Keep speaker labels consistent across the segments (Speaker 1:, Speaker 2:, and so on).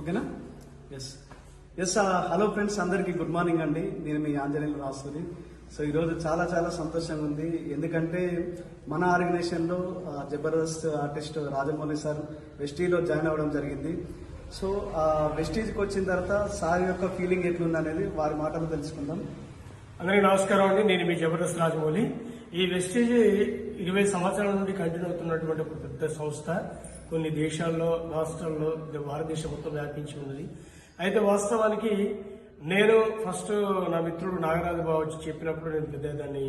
Speaker 1: ఓకేనా? Yes yes hello friends, అందరికీ good morning అండి. నేను మీ ఆంజనేయులు రాసుని. సో ఈరోజు చాలా చాలా సంతోషంగా ఉంది. ఎందుకంటే మన ఆర్గనైజేషన్లో జబర్దస్త్ ఆర్టిస్ట్ రాజమౌళి సార్ వెస్టీలో జాయిన్ అవ్వడం జరిగింది. సో వెస్టీజ్కి వచ్చిన తర్వాత సార్ యొక్క ఫీలింగ్ ఎట్లుంది అనేది వారి మాటలు తెలుసుకుందాం.
Speaker 2: అందరికీ నమస్కారం అండి. నేను మీ జబర్దస్త్ రాజమౌళి. ఈ వెస్టీజ్ 20 సంవత్సరాల నుండి కంటిన్యూ అవుతున్నటువంటి ఒక పెద్ద సంస్థ. కొన్ని దేశాల్లో, రాష్ట్రాల్లో, భారతదేశం మొత్తం వ్యాపించి ఉన్నది. అయితే వాస్తవానికి నేను ఫస్ట్ నా మిత్రుడు నాగరాజు బాబు వచ్చి చెప్పినప్పుడు నేను పెద్ద దాన్ని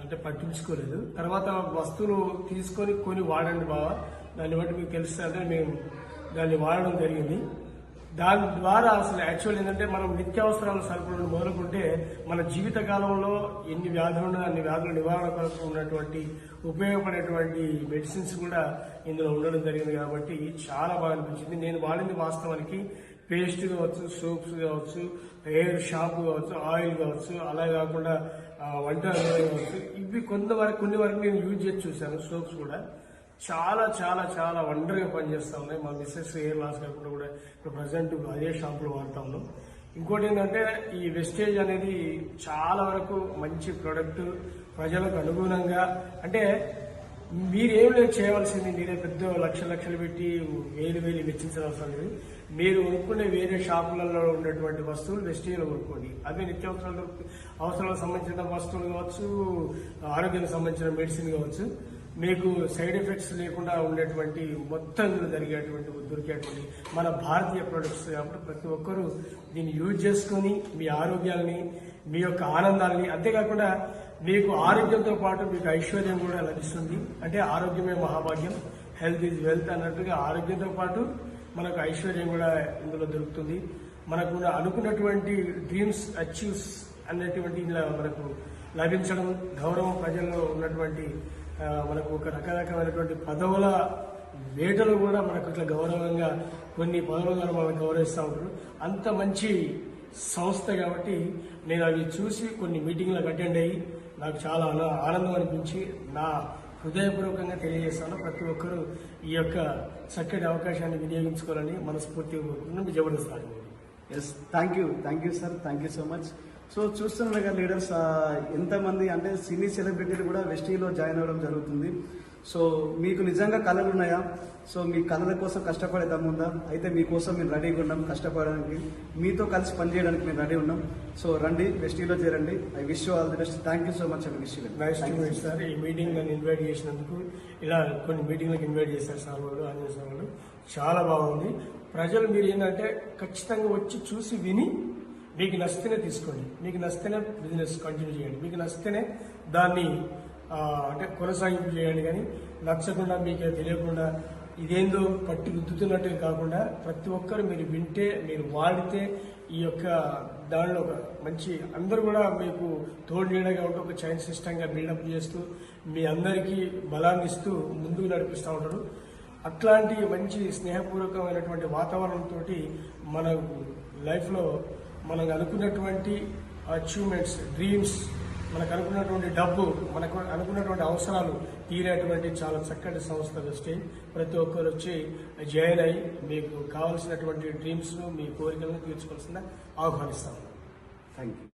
Speaker 2: అంటే పట్టించుకోలేదు. తర్వాత వస్తువులు తీసుకొని కొని వాడండి బావా, దాన్ని బట్టి మీకు తెలుస్తుంది అంటే మేము దాన్ని వాడడం జరిగింది. దాని ద్వారా అసలు యాక్చువల్ ఏంటంటే మనం నిత్యావసరాల సరుకులను మొదలుకుంటే మన జీవిత కాలంలో ఎన్ని వ్యాధులు ఉన్నాయో అన్ని వ్యాధుల నివారణ కొరకు ఉన్నటువంటి ఉపయోగపడేటువంటి మెడిసిన్స్ కూడా ఇందులో ఉండడం జరిగింది. కాబట్టి చాలా బాగా అనిపించింది. నేను వాడింది వాస్తవానికి పేస్ట్ కావచ్చు, సోప్స్ కావచ్చు, హెయిర్ షాంపూ కావచ్చు, ఆయిల్ కావచ్చు, అలా కాకుండా వంట కావచ్చు. ఇవి కొన్ని వరకు నేను యూజ్ చేసి చూశాను. సోప్స్ కూడా చాలా చాలా చాలా వండర్గా పనిచేస్తూ ఉన్నాయి. మా మిస్సెస్ హెయిర్ లాస్ కాకుండా కూడా ఇప్పుడు ప్రజెంట్ అదే షాంపులు వాడుతూ ఉన్నాం. ఇంకోటి ఏంటంటే ఈ వెస్టేజ్ అనేది చాలా వరకు మంచి ప్రోడక్ట్, ప్రజలకు అనుగుణంగా. అంటే మీరేం లేదు చేయవలసింది, మీరే పెద్ద లక్షలు పెట్టి వేలు వెచ్చించిన అవసరం లేదు. మీరు కొనుక్కునే వేరే షాపులలో ఉన్నటువంటి వస్తువులు వెస్టేజ్లో కొనుక్కోండి. అదే నిత్యావసరాలు అవసరాలకు సంబంధించిన వస్తువులు కావచ్చు, ఆరోగ్యానికి సంబంధించిన మెడిసిన్ కావచ్చు, మీకు సైడ్ ఎఫెక్ట్స్ లేకుండా ఉండేటువంటి మొత్తం దొరికేటువంటి మన భారతీయ ప్రొడక్ట్స్. కాబట్టి ప్రతి ఒక్కరూ దీన్ని యూజ్ చేసుకొని మీ ఆరోగ్యాన్ని, మీ యొక్క ఆనందాన్ని, అంతేకాకుండా మీకు ఆరోగ్యంతో పాటు మీకు ఐశ్వర్యం కూడా లభిస్తుంది. అంటే ఆరోగ్యమే మహాభాగ్యం, హెల్త్ ఈజ్ వెల్త్ అన్నట్టుగా ఆరోగ్యంతో పాటు మనకు ఐశ్వర్యం కూడా ఇందులో దొరుకుతుంది. మనకు అనుకున్నటువంటి డ్రీమ్స్ అచీవ్స్ అన్నటువంటి ఇలా మనకు లభించడం, గౌరవం, ప్రజల్లో ఉన్నటువంటి మనకు ఒక రకరకమైనటువంటి పదవుల వేటలు కూడా మనకు ఇట్లా గౌరవంగా కొన్ని పదవుల ద్వారా మనకు గౌరవిస్తూ ఉంటారు. అంత మంచి సంస్థ కాబట్టి నేను అవి చూసి కొన్ని మీటింగ్లకు అటెండ్ అయ్యి నాకు చాలా ఆనందం అనిపించి నా హృదయపూర్వకంగా తెలియజేస్తాను. ప్రతి ఒక్కరూ ఈ యొక్క చక్కటి అవకాశాన్ని వినియోగించుకోవాలని మనస్ఫూర్తిగా కోరుకుంటున్నాను. మీ Jabardasth Rajamouli.
Speaker 1: Yes, thank you sir, thank you so much. So చూస్తున్నారు కదా లీడర్స్, ఎంతమంది అంటే సినీ సెలబ్రిటీలు కూడా వెస్టీలో జాయిన్ అవ్వడం జరుగుతుంది. సో మీకు నిజంగా కళలు ఉన్నాయా? సో మీ కళల కోసం కష్టపడే దమ్ముందా? అయితే మీకోసం మేము రెడీగా ఉన్నాం, కష్టపడడానికి మీతో కలిసి పనిచేయడానికి మేము రెడీ ఉన్నాం. సో రండి, వెస్టీలో చేరండి. I wish you all the best. Thank you so much అండి. Wish
Speaker 2: nice to meet sir. ఈ మీటింగ్ నన్ను ఇన్వైట్ చేసినందుకు, ఇలా కొన్ని మీటింగ్లకు ఇన్వైట్ చేశారు సార్ వాళ్ళు, ఆంజనేయ సార్ వాళ్ళు. చాలా బాగుంది. ప్రజలు మీరు ఏంటంటే ఖచ్చితంగా వచ్చి చూసి విని మీకు నచ్చితేనే తీసుకోండి, మీకు నచ్చితేనే బిజినెస్ కంటిన్యూ చేయండి, మీకు నచ్చితేనే దాన్ని అంటే కొనసాగింపు చేయండి. కానీ నచ్చకుండా, మీకు తెలియకుండా ఇదేందో పట్టి రుద్దుతున్నట్టు కాకుండా ప్రతి ఒక్కరు మీరు వింటే, మీరు వాడితే ఈ యొక్క దానిలో ఒక మంచి అందరూ కూడా మీకు తోడు నీడగా ఉంటూ ఒక చైన్ సిస్టంగా బిల్డప్ చేస్తూ మీ అందరికీ బలాన్ని ఇస్తూ ముందుకు నడిపిస్తూ ఉంటారు. అట్లాంటి మంచి స్నేహపూర్వకమైనటువంటి వాతావరణంతో మన లైఫ్లో మనకు అనుకున్నటువంటి అచీవ్మెంట్స్, డ్రీమ్స్, మనకు అనుకున్నటువంటి డబ్బు, మనకు అనుకున్నటువంటి అవసరాలు తీరేటువంటి చాలా చక్కటి సంస్థ వెస్టేజ్. ప్రతి ఒక్కరు వచ్చి జాయిన్ అయ్యి మీకు కావాల్సినటువంటి డ్రీమ్స్ను, మీ కోరికలను తీర్చుకోవాల్సిందిగా ఆహ్వానిస్తాము.
Speaker 1: Thank you.